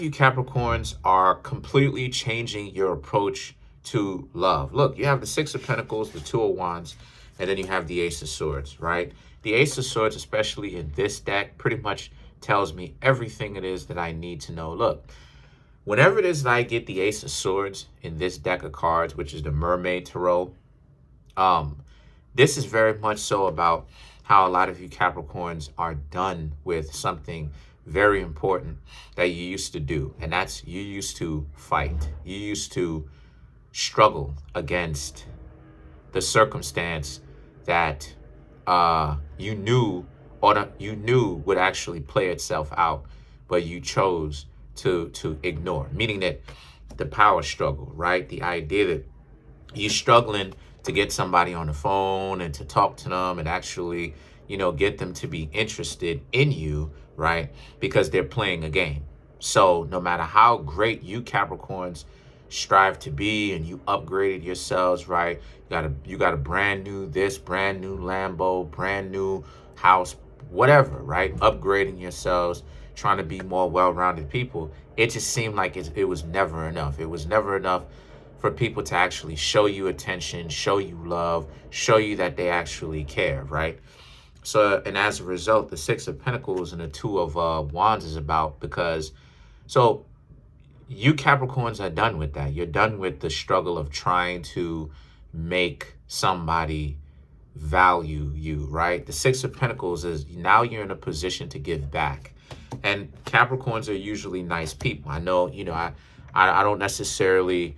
You Capricorns are completely changing your approach to love. Look, you have the Six of Pentacles, the Two of Wands, and then you have the Ace of Swords, right? The Ace of Swords, especially in this deck, pretty much tells me everything it is that I need to know. Look, whenever it is that I get the Ace of Swords in this deck of cards, which is the Mermaid Tarot, this is very much so about how a lot of you Capricorns are done with something very important that you used to do. And that's, you used to fight. You used to struggle against the circumstance that you knew would actually play itself out, but you chose to ignore. Meaning that the power struggle, right? The idea that you're struggling to get somebody on the phone and to talk to them and actually, you know, get them to be interested in you, right? Because they're playing a game. So no matter how great you Capricorns strive to be and you upgraded yourselves, right? You got a brand new this, brand new Lambo, brand new house, whatever, right? Upgrading yourselves, trying to be more well-rounded people. It just seemed like it was never enough. It was never enough for people to actually show you attention, show you love, show you that they actually care, right? So, and as a result, the Six of Pentacles and the Two of Wands is about, because, so you Capricorns are done with that. You're done with the struggle of trying to make somebody value you, right? The Six of Pentacles is now you're in a position to give back. And Capricorns are usually nice people. I know, you know, I don't necessarily,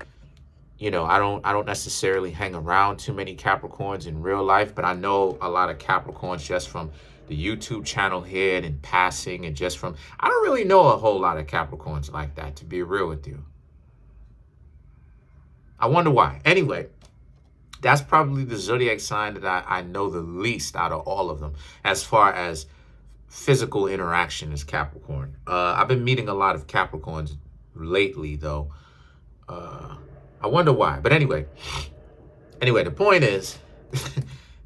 you know, I don't necessarily hang around too many Capricorns in real life, but I know a lot of Capricorns just from the YouTube channel here and in passing, and just from, I don't really know a whole lot of Capricorns like that, to be real with you. I wonder why. Anyway, that's probably the zodiac sign that I know the least out of all of them as far as physical interaction is Capricorn. I've been meeting a lot of Capricorns lately, though. I wonder why. But anyway, the point is,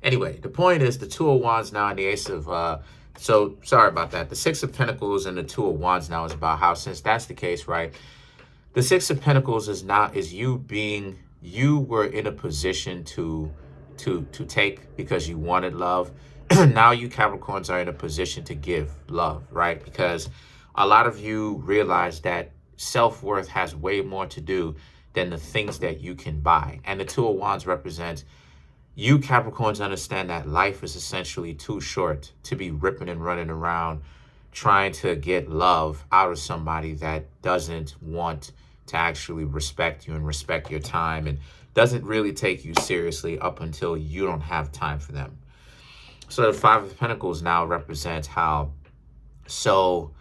the point is the Two of Wands now and the Ace of, so sorry about that. The Six of Pentacles and the Two of Wands now is about how, since that's the case, right? The Six of Pentacles is you were in a position to take because you wanted love. Now you Capricorns are in a position to give love, right? Because a lot of you realize that self-worth has way more to do than the things that you can buy. And the Two of Wands represents you Capricorns understand that life is essentially too short to be ripping and running around trying to get love out of somebody that doesn't want to actually respect you and respect your time and doesn't really take you seriously up until you don't have time for them. So the Five of Pentacles now represents how, so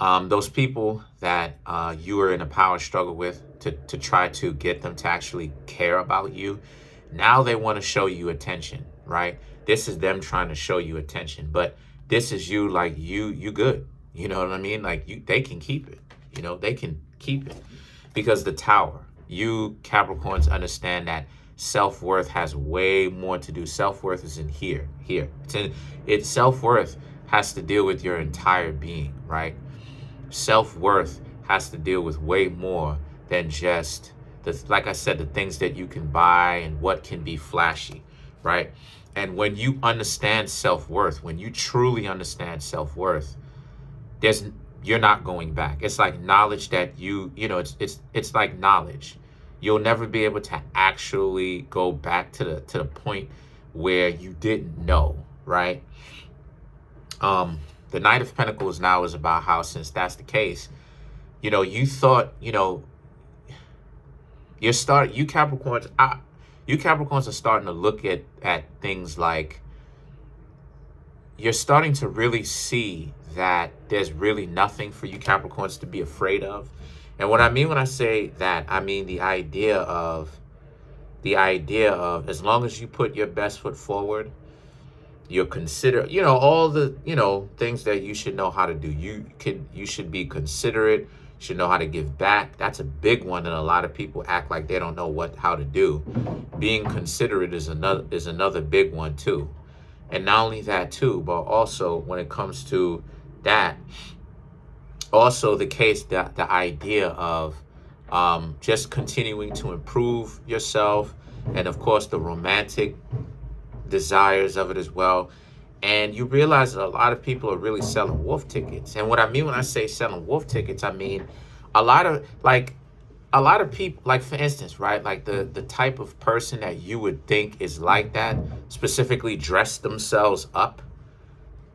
those people that you were in a power struggle with to try to get them to actually care about you, now they want to show you attention, right? This is them trying to show you attention, but this is you, like you good. You know what I mean? Like they can keep it. You know, they can keep it because the Tower, you Capricorns understand that self-worth has way more to do. Self-worth is in here. It's self-worth has to deal with your entire being, right? Self-worth has to deal with way more than just like I said, the things that you can buy and what can be flashy, right? And when you understand self-worth, when you truly understand self-worth, you're not going back. It's like knowledge that you know, it's like knowledge. You'll never be able to actually go back to the point where you didn't know, right? The Knight of Pentacles now is about how, since that's the case, you know, you thought, you know, you Capricorns are starting to look at things like, you're starting to really see that there's really nothing for you Capricorns to be afraid of. And what I mean when I say that, I mean the idea of as long as you put your best foot forward, you'll consider, you know, all the, you know, things that you should know how to do. You should be considerate, you should know how to give back. That's a big one, and a lot of people act like they don't know how to do. Being considerate is another big one too. And not only that too, but also when it comes to that, also the case that the idea of just continuing to improve yourself, and of course the romantic desires of it as well. And you realize that a lot of people are really selling wolf tickets. And what I mean when I say selling wolf tickets, I mean a lot of like a lot of people, like for instance, right, like the type of person that you would think is like that, specifically dress themselves up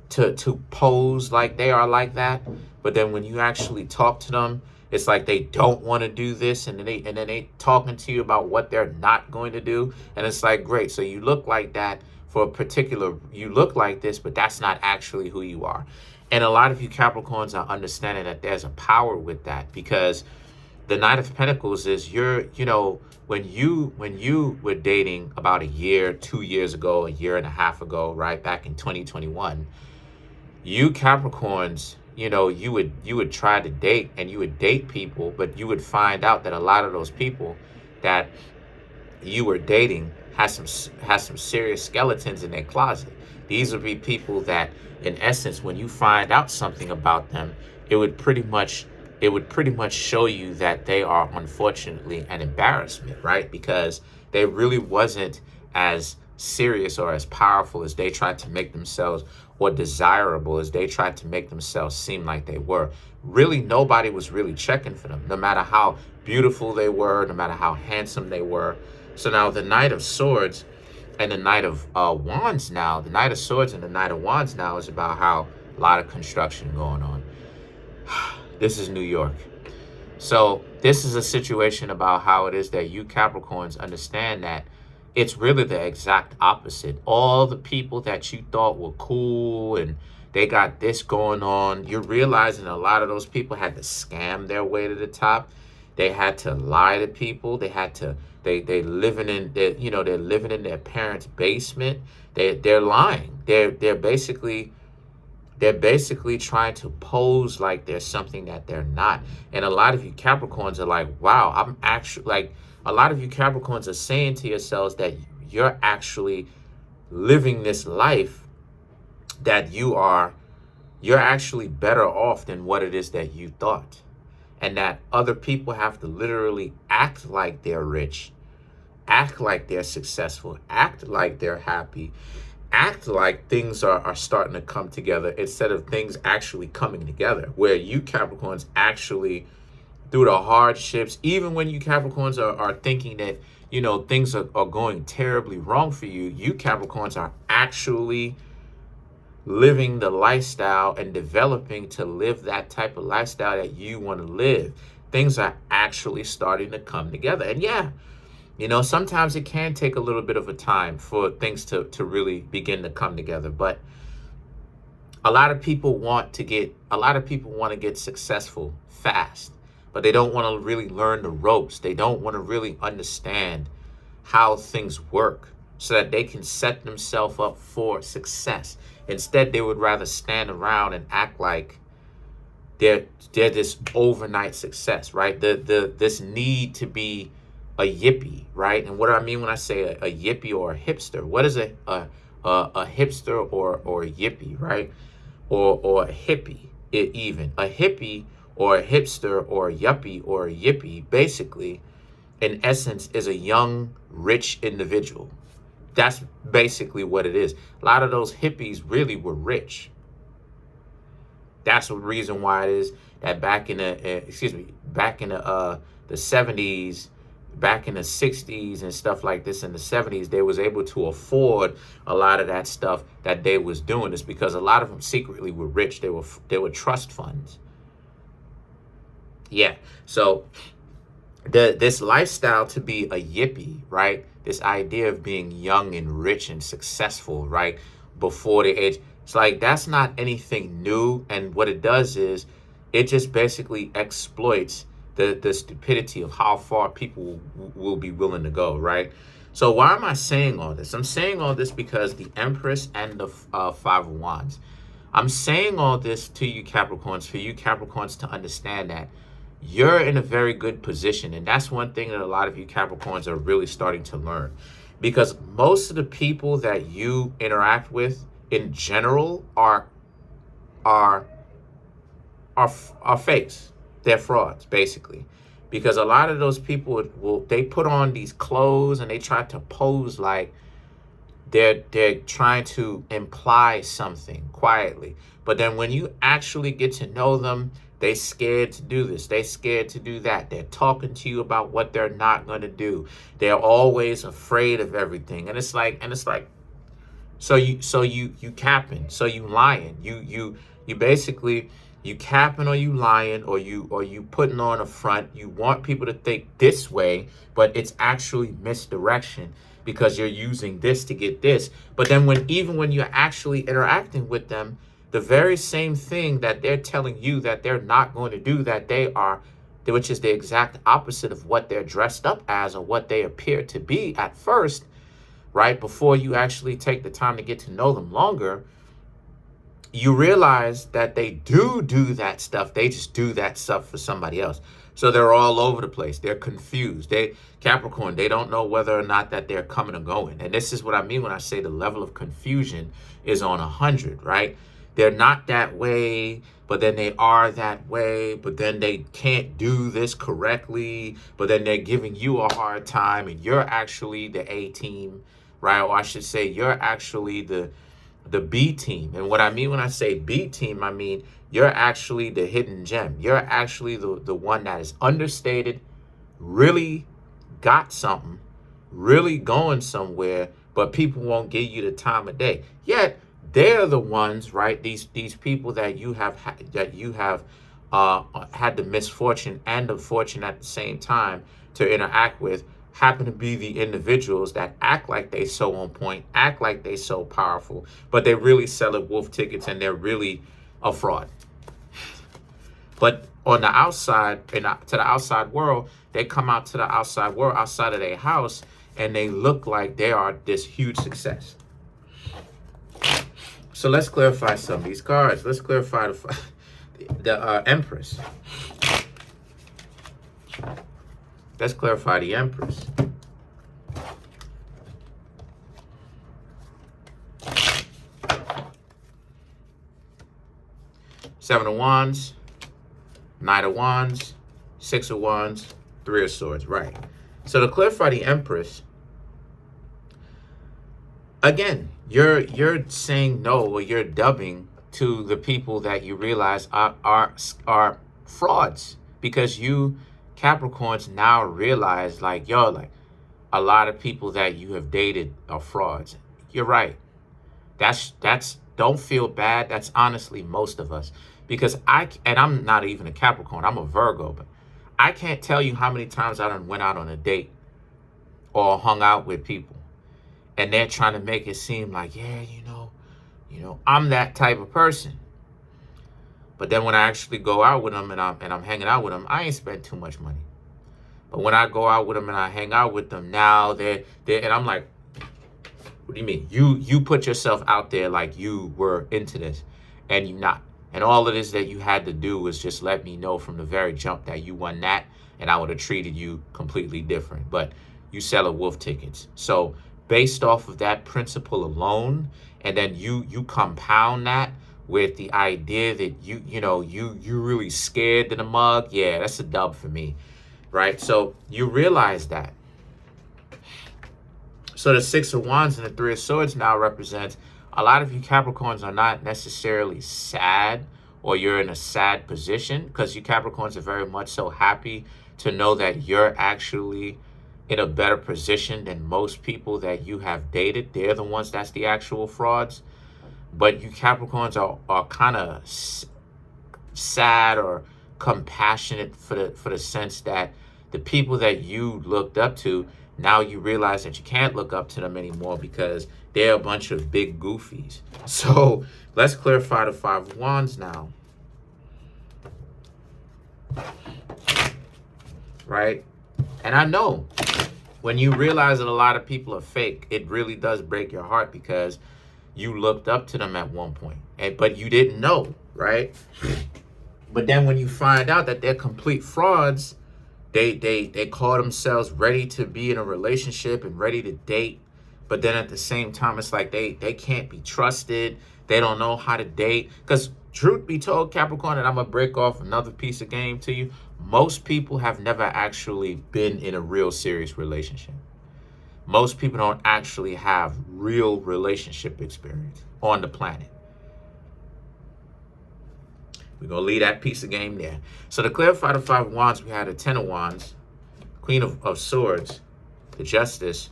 to pose like they are like that, but then when you actually talk to them, it's like they don't want to do this, and then they talking to you about what they're not going to do, and it's like, great, so you look like that for a particular, you look like this, but that's not actually who you are. And a lot of you Capricorns are understanding that there's a power with that, because the Knight of Pentacles is when you were dating about a year, 2 years ago, a year and a half ago, right, back in 2021, you Capricorns, you would try to date, and you would date people, but you would find out that a lot of those people that you were dating has some serious skeletons in their closet. These would be people that, in essence, when you find out something about them, it would pretty much show you that they are unfortunately an embarrassment, right? Because they really wasn't as serious or as powerful as they tried to make themselves, or desirable as they tried to make themselves seem like they were. Really, nobody was really checking for them, no matter how beautiful they were, no matter how handsome they were. So now the Knight of Swords and the Knight of Wands now, the Knight of Swords and the Knight of Wands now is about how a lot of construction going on. This is New York. So this is a situation about how it is that you Capricorns understand that it's really the exact opposite. All the people that you thought were cool and they got this going on, you're realizing a lot of those people had to scam their way to the top. They had to lie to people. They had to, they living in their, they're living in their parents' basement. They're lying. They're basically trying to pose like there's something that they're not. And a lot of you Capricorns are like, wow, I'm actually, like, a lot of you Capricorns are saying to yourselves that you're actually living this life, that you're actually better off than what it is that you thought. And that other people have to literally act like they're rich, act like they're successful, act like they're happy, act like things are starting to come together, instead of things actually coming together, where you Capricorns actually, through the hardships, even when you Capricorns are thinking that, things are going terribly wrong for you, you Capricorns are actually living the lifestyle and developing to live that type of lifestyle that you want to live. Things are actually starting to come together. And yeah, sometimes it can take a little bit of a time for things to really begin to come together. But a lot of people want to get successful fast, but they don't want to really learn the ropes. They don't want to really understand how things work so that they can set themselves up for success. Instead, they would rather stand around and act like they're this overnight success, right? This need to be a yippie, right? And what do I mean when I say a yippie or a hipster? What is a hipster or a yippie, right? Or a hippie, even a hippie or a hipster or a yuppie or a yippie, basically, in essence, is a young, rich individual. That's basically what it is. A lot of those hippies really were rich. That's the reason why it is that back in the 70s, back in the 60s and stuff like this, in the 70s, they was able to afford a lot of that stuff that they was doing. Is because a lot of them secretly were rich. They were trust funds. Yeah. So this lifestyle to be a yippie, right? This idea of being young and rich and successful, right? Before the age, it's like, that's not anything new. And what it does is it just basically exploits the stupidity of how far people will be willing to go, right? So why am I saying all this? I'm saying all this because the Empress and the Five of Wands. I'm saying all this to you Capricorns, for you Capricorns to understand that you're in a very good position. And that's one thing that a lot of you Capricorns are really starting to learn. Because most of the people that you interact with in general are are fakes. They're frauds, basically. Because a lot of those people they put on these clothes and they try to pose like they're trying to imply something quietly. But then when you actually get to know them, they scared to do this. They scared to do that. They're talking to you about what they're not going to do. They're always afraid of everything. And it's like, so you capping, so you lying. You basically, you capping, or you lying, or you putting on a front. You want people to think this way, but it's actually misdirection because you're using this to get this. But then even when you're actually interacting with them, the very same thing that they're telling you that they're not going to do, that they are, which is the exact opposite of what they're dressed up as or what they appear to be at first, right? Before you actually take the time to get to know them longer, you realize that they do that stuff. They just do that stuff for somebody else. So they're all over the place. They're confused. Capricorn, they don't know whether or not that they're coming or going. And this is what I mean when I say the level of confusion is on 100, right? They're not that way, but then they are that way, but then they can't do this correctly, but then they're giving you a hard time, and you're actually the A team, right? Or I should say you're actually the B team. And what I mean when I say B team, I mean you're actually the hidden gem. You're actually the one that is understated, really got something, really going somewhere, but people won't give you the time of day. Yet they're the ones, right? These people that you have had the misfortune and the fortune at the same time to interact with, happen to be the individuals that act like they so on point, act like they so powerful, but they really selling wolf tickets and they're really a fraud. But on the outside, to the outside world, they come out to the outside world, outside of their house, and they look like they are this huge success. So let's clarify some of these cards. Let's clarify the Empress. Let's clarify the Empress. Seven of Wands, Knight of Wands, Six of Wands, Three of Swords. Right. So to clarify the Empress, again, you're saying no, or you're dubbing to the people that you realize are frauds, because you Capricorns now realize, like, yo, like, a lot of people that you have dated are frauds. You're right. That's don't feel bad. That's honestly most of us, because I'm not even a Capricorn. I'm a Virgo, but I can't tell you how many times I done went out on a date or hung out with people, and they're trying to make it seem like, yeah, you know, I'm that type of person. But then when I actually go out with them and I'm hanging out with them, I ain't spent too much money. But when I go out with them and I hang out with them, now they're and I'm like, what do you mean? You put yourself out there like you were into this, and you're not. And all it is that you had to do was just let me know from the very jump that you won that, and I would have treated you completely different. But you sell wolf tickets. So based off of that principle alone, and then you compound that with the idea that you really scared to the mug, yeah, that's a dub for me, right? So you realize that. So the Six of Wands and the Three of Swords now represents a lot of you Capricorns are not necessarily sad, or you're in a sad position, because you Capricorns are very much so happy to know that you're actually in a better position than most people that you have dated. They're the ones that's the actual frauds. But you Capricorns are kind of sad or compassionate for the sense that the people that you looked up to, now you realize that you can't look up to them anymore because they're a bunch of big goofies. So let's clarify the Five of Wands now. Right? And I know when you realize that a lot of people are fake, it really does break your heart, because you looked up to them at one point, but you didn't know, right? But then when you find out that they're complete frauds, they call themselves ready to be in a relationship and ready to date. But then at the same time, it's like they can't be trusted. They don't know how to date. Because Truth be told, Capricorn, and I'm going to break off another piece of game to you. Most people have never actually been in a real serious relationship. Most people don't actually have real relationship experience on the planet. We're going to leave that piece of game there. So to clarify the Five of Wands, we had a Ten of Wands, Queen of Swords, the Justice,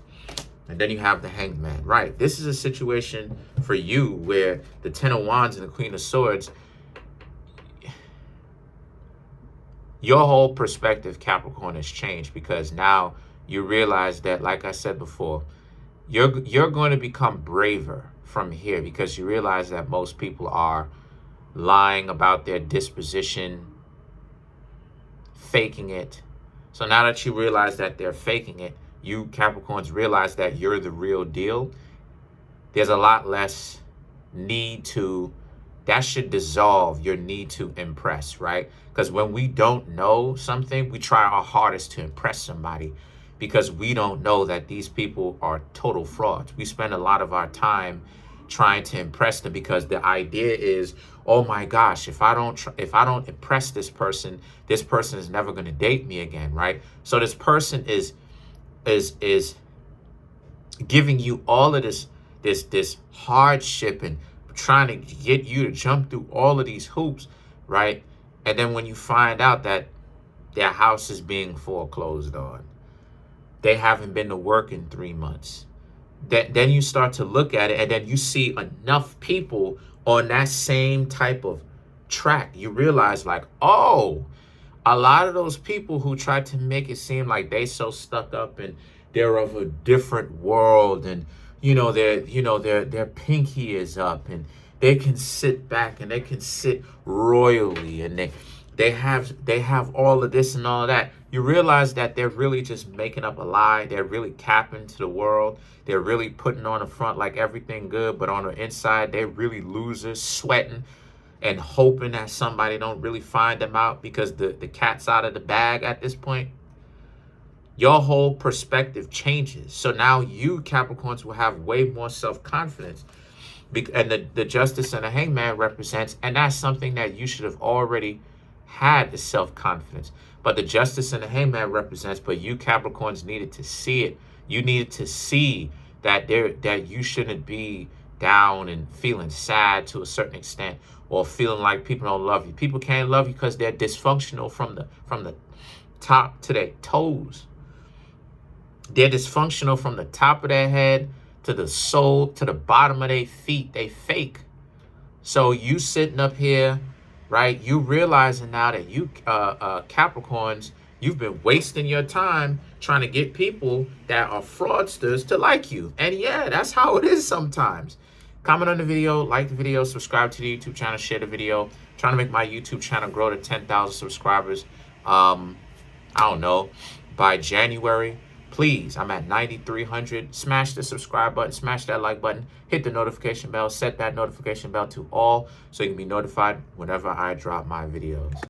and then you have the Hanged Man. Right. This is a situation for you where the Ten of Wands and the Queen of Swords, your whole perspective, Capricorn, has changed because now you realize that, like I said before, you're going to become braver from here because you realize that most people are lying about their disposition, faking it. So now that you realize that they're faking it, you Capricorns realize that you're the real deal. There's a lot less need to, that should dissolve your need to impress, right? Because when we don't know something, we try our hardest to impress somebody because we don't know that these people are total frauds. We spend a lot of our time trying to impress them because the idea is, oh my gosh, if I don't impress this person is never going to date me again, right? So this person is giving you all of this hardship and trying to get you to jump through all of these hoops, right? And then when you find out that their house is being foreclosed on, they haven't been to work in 3 months, then you start to look at it and then you see enough people on that same type of track. You realize like, oh, a lot of those people who tried to make it seem like they so stuck up and they're of a different world and their pinky is up and they can sit back and they can sit royally and they have all of this and all of that. You realize that they're really just making up a lie. They're really capping to the world. They're really putting on the front like everything good, but on the inside, they're really losers, sweating and hoping that somebody don't really find them out because the cat's out of the bag at this point. Your whole perspective changes. So now you Capricorns will have way more self-confidence. And the Justice and the Hangman represents, and that's something that you should have already had, the self-confidence. But the Justice and the Hangman represents, but you Capricorns needed to see it. You needed to see that you shouldn't be down and feeling sad to a certain extent or feeling like people don't love you. People can't love you because they're dysfunctional from the top to their toes. They're dysfunctional from the top of their head to the soul, to the bottom of their feet. They fake. So you sitting up here, right? You realizing now that you Capricorns, you've been wasting your time trying to get people that are fraudsters to like you. And yeah, that's how it is sometimes. Comment on the video, like the video, subscribe to the YouTube channel, share the video. Trying to make my YouTube channel grow to 10,000 subscribers. I don't know, by January. Please, I'm at 9,300. Smash the subscribe button, smash that like button, hit the notification bell, set that notification bell to all so you can be notified whenever I drop my videos.